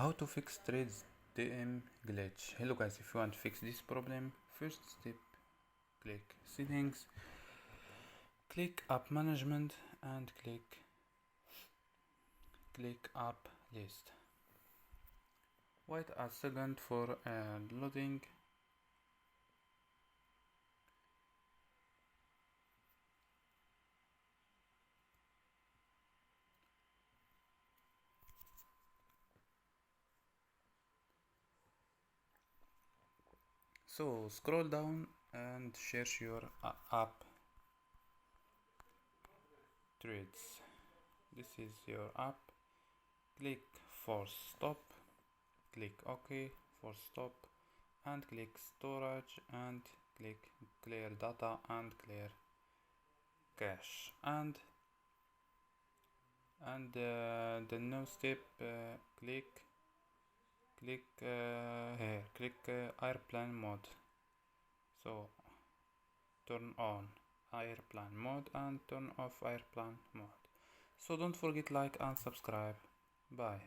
How to fix Threads DM glitch. Hello guys, if you want to fix this problem, first step, click settings, click app management and click app list. Wait a second for loading. So scroll down and search your app Threads. This is your app. Click force stop, click OK for stop, and click storage and click clear data and clear cache, and the new step, click here, click airplane mode. So turn on airplane mode and turn off airplane mode. So don't forget like and subscribe. Bye.